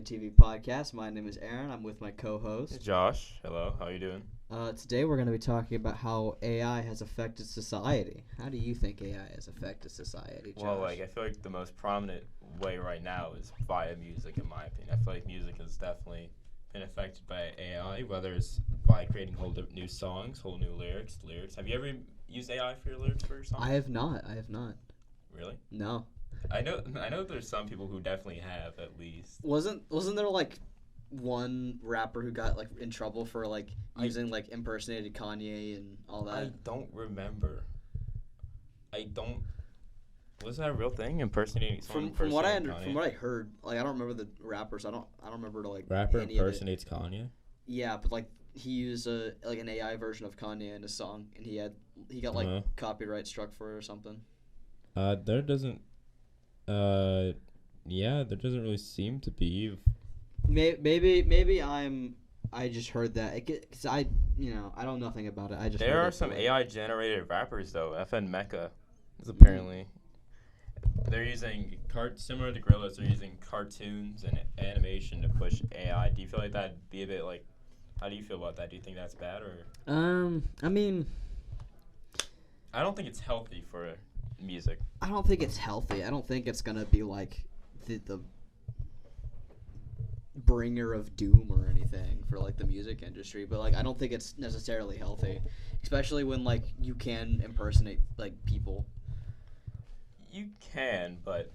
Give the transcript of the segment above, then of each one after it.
TV podcast. My name is Aaron. I'm with my co-host. Josh, hello. How you doing? Today we're going to be talking about how AI has affected society. How do you think AI has affected society, Josh? Well, I feel like the most prominent way right now is via music, in my opinion. I feel like music has definitely been affected by AI, whether it's by creating new songs, whole new lyrics. Have you ever used AI for your lyrics for your songs? I have not. Really? No. I know there's some people who definitely have, at least. Wasn't there one rapper who got in trouble for using impersonated Kanye and all that? I don't remember. Was that a real thing? Impersonating someone? From what I heard, I don't remember the rappers. I don't remember rapper any impersonates Kanye. Yeah, but he used an AI version of Kanye in a song, and he got copyright struck for it or something. There doesn't really seem to be. Maybe I just heard that because I don't know nothing about it. There are some AI generated rappers though. FN Mecca is apparently they're using similar to Gorillaz. They're using cartoons and animation to push AI. Do you feel like that'd be a bit how do you feel about that? Do you think that's bad or? I mean, I don't think it's healthy for music. I don't think it's healthy. I don't think it's gonna be the bringer of doom or anything for the music industry, but I don't think it's necessarily healthy, especially when you can impersonate people. You can, but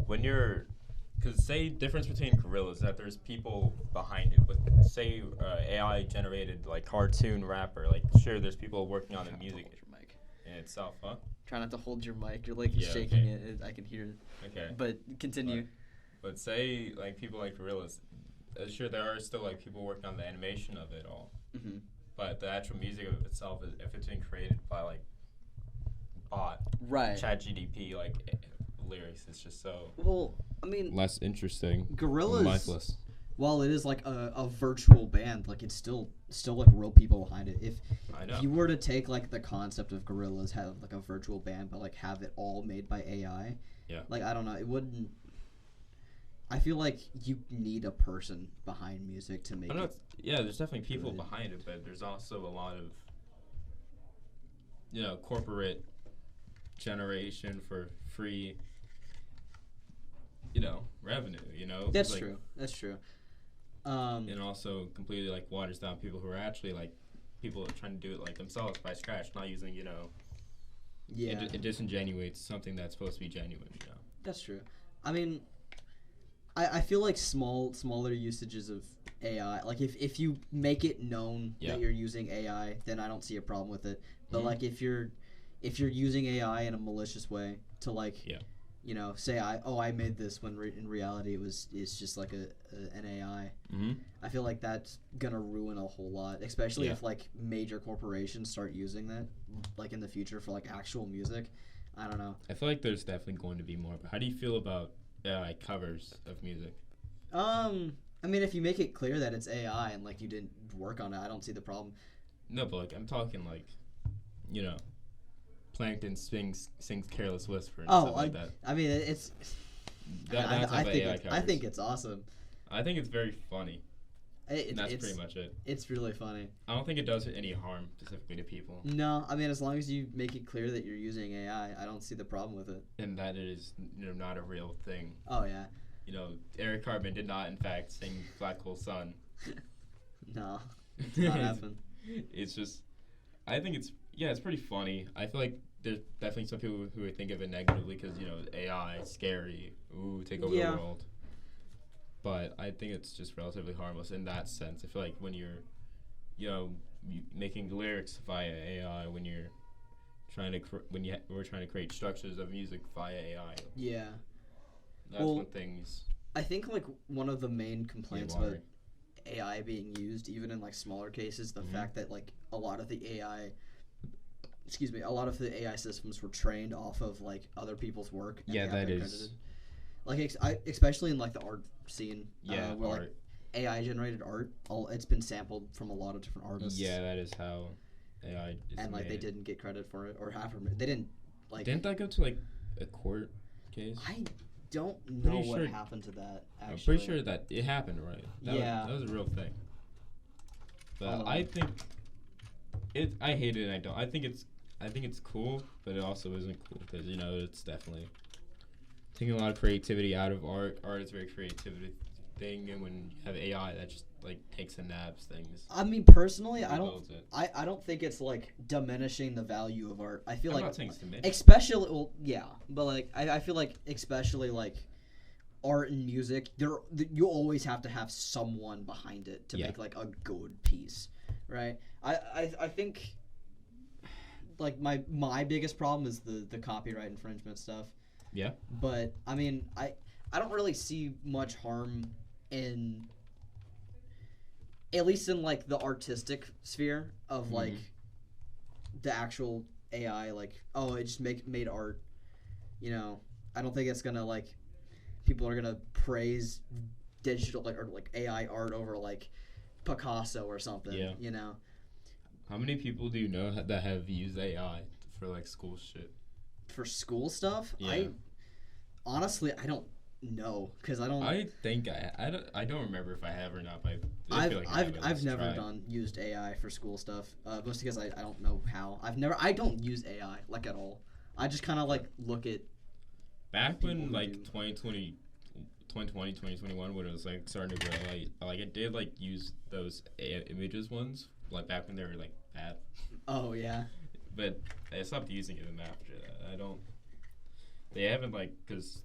when because say difference between Gorillaz is that there's people behind it. With say AI generated cartoon rapper, sure there's people working on the music in itself, huh? Try not to hold your mic. You're shaking it. I can hear it. Okay. But continue. But say people like Gorillaz, sure there are still people working on the animation of it all. Mm-hmm. But the actual music of itself, if it's been created by bot, right? ChatGPT lyrics, it's just so. Well, I mean, less interesting. Gorillaz, lifeless. While it is a virtual band, it's still real people behind it. If you were to take the concept of Gorillaz, have a virtual band, but have it all made by AI, yeah. I don't know, it wouldn't. I feel you need a person behind music to make it. Yeah, there's definitely people behind it, but there's also a lot of corporate generation for free revenue, That's true. That's true. And also completely waters down people who are actually people are trying to do it themselves by scratch, not using it disingenuates something that's supposed to be genuine. That's true. I mean, I feel smaller usages of AI, if you make it known that you're using AI, then I don't see a problem with it. But if you're using AI in a malicious way to say I made this when in reality it's just an AI. Mm-hmm. I feel that's gonna ruin a whole lot, especially if major corporations start using that in the future for actual music. I don't know. I feel there's definitely going to be more. But how do you feel about AI covers of music? I mean, if you make it clear that it's AI and you didn't work on it, I don't see the problem. No, but I'm talking Plankton sings Careless Whisper and stuff like that. I mean, it's. I think it's awesome. I think it's very funny. That's pretty much it. It's really funny. I don't think it does any harm specifically to people. No, I mean, as long as you make it clear that you're using AI, I don't see the problem with it. And that it is not a real thing. Oh, yeah. Eric Cartman did not, in fact, sing Black Hole Sun. No, it did not happen. It's just, I think it's pretty funny. I feel there's definitely some people who would think of it negatively because, AI, scary, take over the world. But I think it's just relatively harmless in that sense. I feel when you're, making lyrics via AI, when you're trying to we're trying to create structures of music via AI. Yeah. That's when things. I think one of the main complaints about AI being used, even in smaller cases, the fact that a lot of the AI systems were trained off of other people's work. Yeah, that is. Especially in the art scene. Yeah, where art. AI generated art. It's been sampled from a lot of different artists. Yeah, that is how AI is and made. they didn't get credit for it or half. They didn't Didn't that go to a court case? I don't know what happened to that, actually. I'm pretty sure that it happened, right? That was a real thing. But I think I hate it and I don't. I think it's cool, but it also isn't cool because, it's definitely taking a lot of creativity out of art. Art is a very creativity thing, and when you have AI, that just takes and nabs things. I mean, personally, I don't think it's diminishing the value of art. I feel I'm not saying it's diminishing. Especially, but I feel especially art and music, you always have to have someone behind it to make a good piece, right? I think my biggest problem is the copyright infringement stuff. Yeah. But I mean, I don't really see much harm in, at least in the artistic sphere of the actual AI, it just made art. I don't think it's gonna people are gonna praise digital or AI art over Picasso or something. Yeah. How many people do you know that have used AI for school shit? For school stuff? Yeah. Honestly, I don't know because I don't. I think I don't remember if I have or not. But I've never used AI for school stuff. Mostly because I don't know how. I don't use AI at all. I just kind of look at. Back when 2020, 2021, when it was starting to grow, I did use those images ones back when they were bad. Oh yeah. But I stopped using them after that. I don't. They haven't because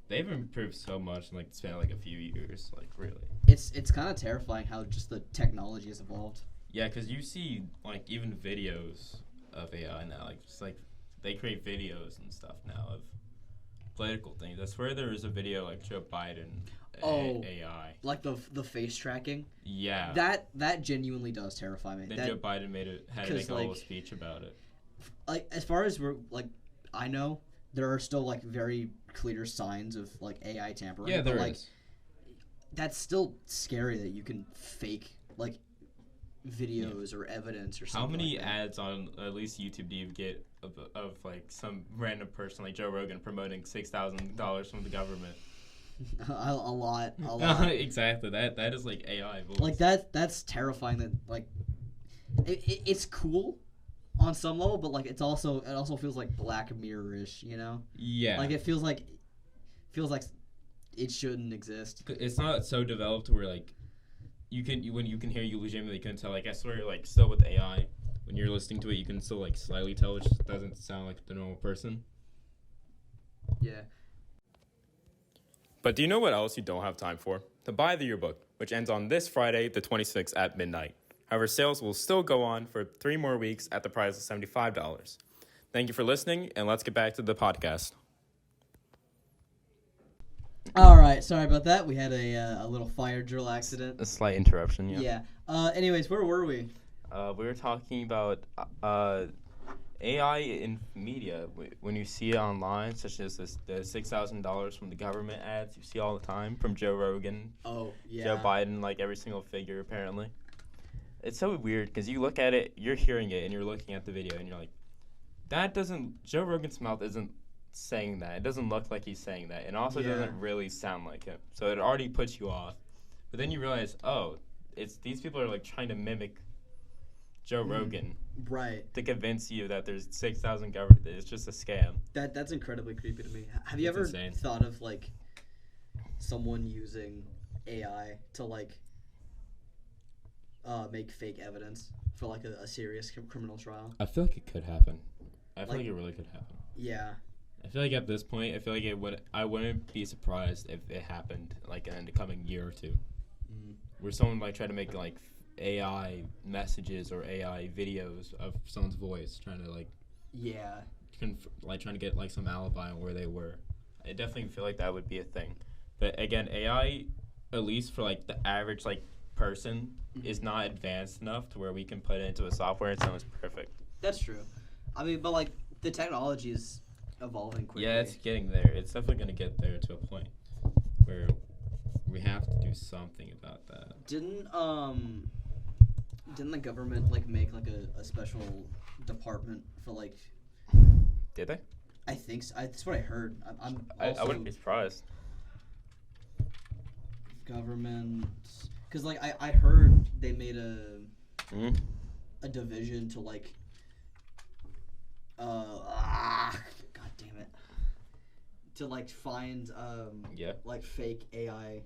they've improved so much in the span of a few years. Really. It's kind of terrifying how just the technology has evolved. Yeah, because you see even videos of AI now. They create videos and stuff now of political things. I swear there was a video Joe Biden. AI. The face tracking? Yeah. That genuinely does terrify me. Then Joe Biden had to make a whole speech about it. As far as I know, there are still very clear signs of AI tampering. Yeah, there is. That's still scary that you can fake videos or evidence or something. How many ads on at least YouTube do you get of some random person like Joe Rogan promoting $6,000 from the government? a lot. Exactly. That is AI voice. That's terrifying. That it's cool on some level, but it also feels Black Mirror-ish, Yeah. It feels like it shouldn't exist. It's not so developed where when you can hear, you legitimately couldn't tell. I swear still with AI, when you're listening to it, you can still slightly tell it just doesn't sound like the normal person. Yeah. But do you know what else you don't have time for? To buy the yearbook, which ends on this Friday, the 26th at midnight. However, sales will still go on for 3 more weeks at the price of $75. Thank you for listening, and let's get back to the podcast. All right, sorry about that. We had a little fire drill accident. A slight interruption, yeah. Yeah. Anyways, where were we? We were talking about AI in media. When you see it online, such as the $6,000 from the government ads you see all the time from Joe Rogan. Oh, yeah. Joe Biden, every single figure, apparently. It's so weird because you look at it, you're hearing it, and you're looking at the video, and you're like, Joe Rogan's mouth isn't saying that. It doesn't look like he's saying that. It also doesn't really sound like him. So it already puts you off. But then you realize, these people are trying to mimic Joe Rogan. Right. To convince you that there's 6,000 government. It's just a scam. That's incredibly creepy to me. Have you ever thought of someone using AI to make fake evidence for a serious criminal trial? I feel like it could happen. I feel like it really could happen. Yeah. I feel like at this point, I wouldn't be surprised if it happened in the coming year or two. Where someone might try to make AI messages or AI videos of someone's voice, trying to trying to get some alibi on where they were. I definitely feel like that would be a thing. But again, AI, at least for the average person, is not advanced enough to where we can put it into a software and sounds perfect. That's true. I mean, but the technology is evolving quickly. Yeah, it's getting there. It's definitely going to get there to a point where we have to do something about that. Didn't the government make a special department for Did they? I think so. That's what I heard. I wouldn't be surprised. government, because like I heard they made a division to like god damn it, to like find like fake AI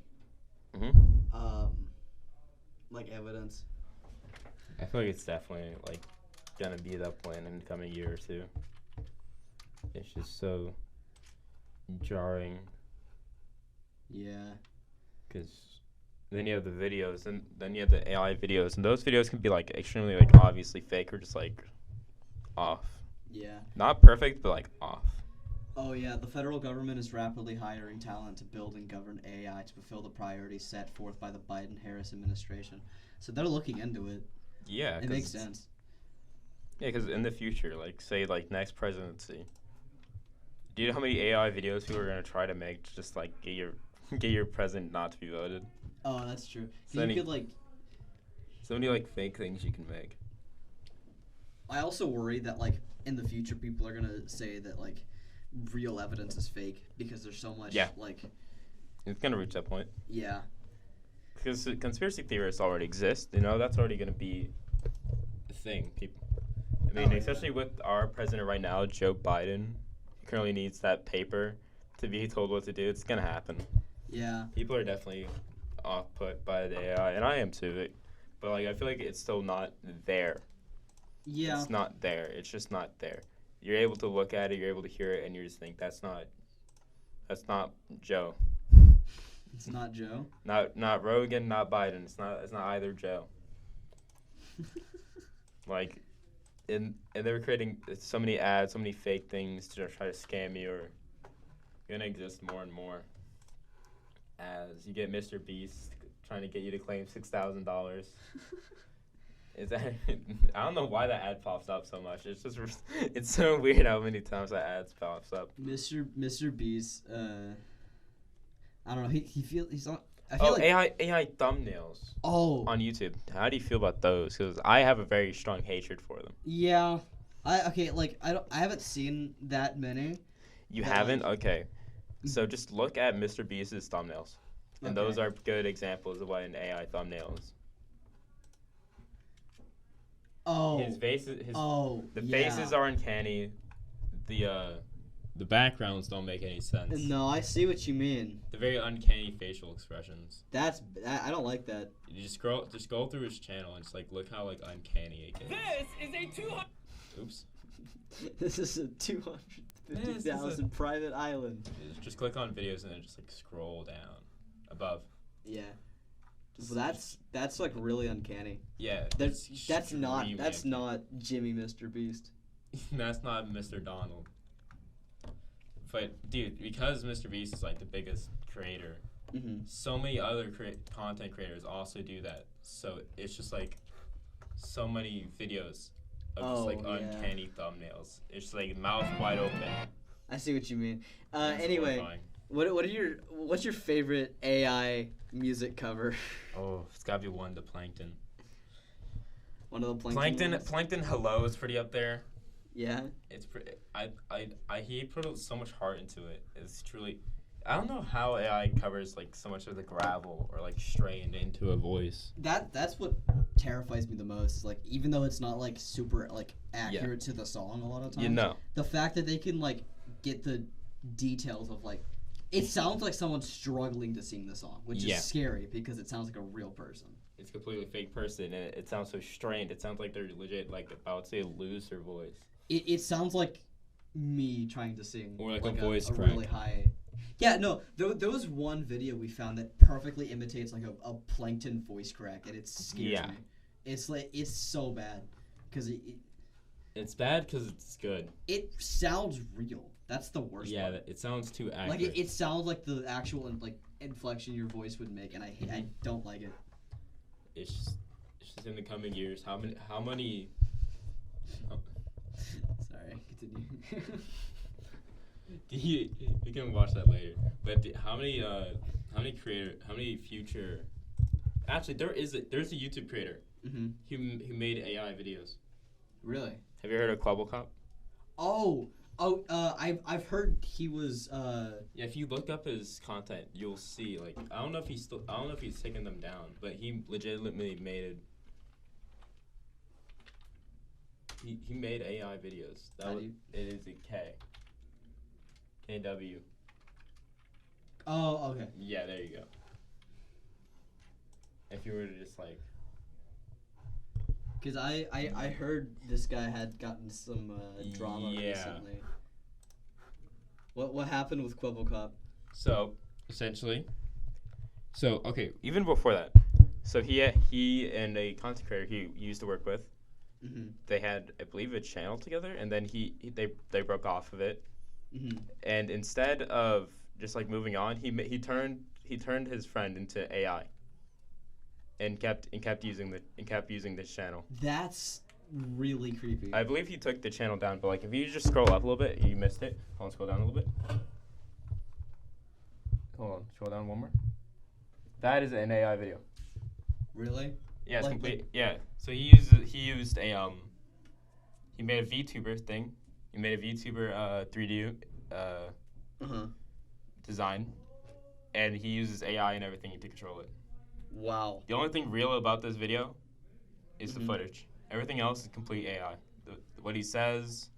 like evidence. I feel like it's definitely like gonna be that point in the coming year or two. It's just so jarring. Yeah. Because then you have the videos, and then you have the AI videos, and those videos can be like extremely like obviously fake or just like off. Yeah. Not perfect, but like off. Oh yeah, the federal government is rapidly hiring talent to build and govern AI to fulfill the priorities set forth by the Biden-Harris administration. So they're looking into it. Yeah, it makes sense. Yeah, because in the future, like say like next presidency, do you know how many AI videos people are gonna try to make to just like get your president not to be voted? Oh, that's true. So you could like so many like fake things you can make. I also worry that like in the future people are gonna say that like real evidence is fake because there's so much like it's gonna reach that point. Yeah. Because conspiracy theorists already exist, you know, that's already gonna be a thing. People, I mean, especially with our president right now, Joe Biden, he currently needs that paper to be told what to do. It's gonna happen. Yeah. People are definitely off put by the AI, and I am too. But like, I feel like it's still not there. Yeah. It's not there. It's just not there. You're able to look at it, you're able to hear it, and you just think that's not Joe. It's not Joe. Not Rogan, not Biden. It's not either Joe. Like, and they're creating so many ads, so many fake things to try to scam you, or gonna exist more and more. As you get Mr. Beast trying to get you to claim $6,000. Is that? I don't know why that ad pops up so much. It's just it's so weird how many times that ad pops up. Mr. Beast. I don't know. He's on. I Oh, feel like AI thumbnails. Oh. On YouTube. How do you feel about those? Because I have a very strong hatred for them. Yeah. I haven't seen that many. You haven't? Okay. So just look at Mr. Beast's thumbnails, and those are good examples of what an AI thumbnail is. Oh. His faces. The yeah. faces are uncanny. The backgrounds don't make any sense. No, I see what you mean. The very uncanny facial expressions. I don't like that. You just go through his channel and just like look how like uncanny it gets. This is a 200. Oops. This is a 250,000 private island. Just click on videos and then just like scroll down above. Yeah. Well, that's like really uncanny. Yeah. That's not Jimmy Mr. Beast. That's not Mr. Donald. But dude, because Mr. Beast is like the biggest creator, so many other content creators also do that. So it's just like so many videos of just like uncanny thumbnails. It's just, like mouth wide open. I see what you mean. Anyway, horrifying. What's your favorite AI music cover? Oh, it's gotta be the Plankton. One of the Plankton Hello is pretty up there. Yeah. It's pretty. He put so much heart into it. It's truly. I don't know how AI covers like so much of the gravel or like strained into a voice. That's what terrifies me the most. Like even though it's not like super like accurate to the song a lot of times. You know. The fact that they can like get the details of like, it sounds like someone's struggling to sing the song, which is scary because it sounds like a real person. It's a completely fake person, and it sounds so strained. It sounds like they're legit like about to lose their voice. It sounds like me trying to sing. Or like a voice a crack. really high. Yeah, no, there was one video we found that perfectly imitates like a Plankton voice crack, and it scares me. It's like, it's so bad. Because it's bad because it's good. It sounds real. That's the worst part. Yeah, it sounds too accurate. Like, it sounds like the actual like inflection your voice would make, and I don't like it. It's just in the coming years, how many Sorry, continue. You can watch that later. But how many future? Actually, there's a YouTube creator who made AI videos. Really? Have you heard of Clubblecop? Oh, Oh, I've heard he was Yeah, if you look up his content, you'll see. Like, I don't know if he's taking them down, but he legitimately made. He made AI videos. It is a KW. Oh, okay. Yeah, there you go. If you were to just like. Because I heard this guy had gotten some drama recently. What happened with Quibblecop? So, essentially. So, okay, even before that. So he and a content creator he used to work with, they had, I believe, a channel together, and then they broke off of it. And instead of just like moving on, he turned his friend into AI. And kept using this channel. That's really creepy. I believe he took the channel down, but like if you just scroll up a little bit, you missed it. Hold on, scroll down a little bit. Hold on, scroll down one more. That is an AI video. Really? Yeah, it's like, complete. Yeah. So he used a he made a VTuber thing. He made a VTuber 3D design, and he uses AI and everything to control it. Wow. The only thing real about this video is the footage. Everything else is complete AI. What he says,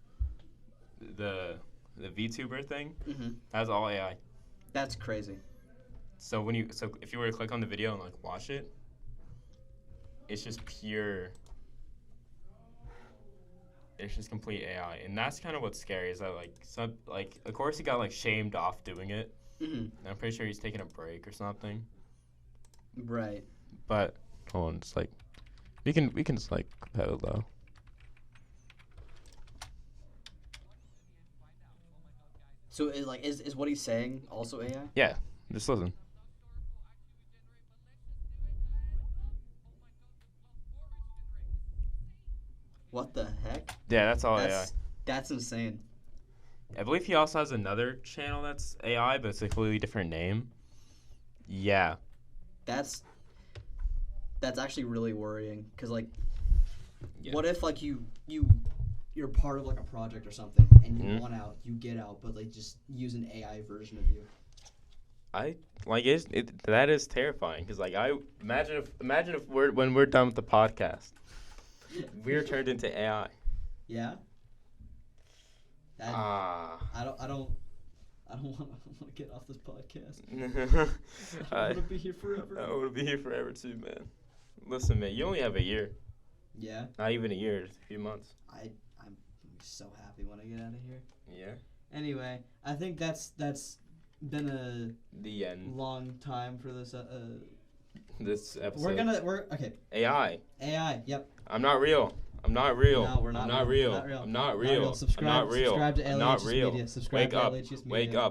the VTuber thing, that's all AI. That's crazy. So if you were to click on the video and like watch it, it's just pure. It's just complete AI, and that's kind of what's scary. Is that of course he got like shamed off doing it. And I'm pretty sure he's taking a break or something. Right. But hold on, it's like we can just like have it low. So is what he's saying also AI? Yeah, just listen. What the heck? Yeah, that's all AI. That's insane. I believe he also has another channel that's AI, but it's a completely different name. Yeah. That's actually really worrying, because like, what if like you're part of like a project or something and you want out, you get out, but like just use an AI version of you. That is terrifying, because like I imagine if when we're done with the podcast, we're turned into AI. Yeah. I don't want to get off this podcast. I want to be here forever. I want to be here forever too, man. Listen, man, you only have a year. Yeah. Not even a year, just a few months. I'm so happy when I get out of here. Yeah. Anyway, I think that's been the end. Long time for this. This episode. We're okay. AI. Yep. I'm not real. No, we're not. I'm not real. Subscribe to LHS Media. Wake up.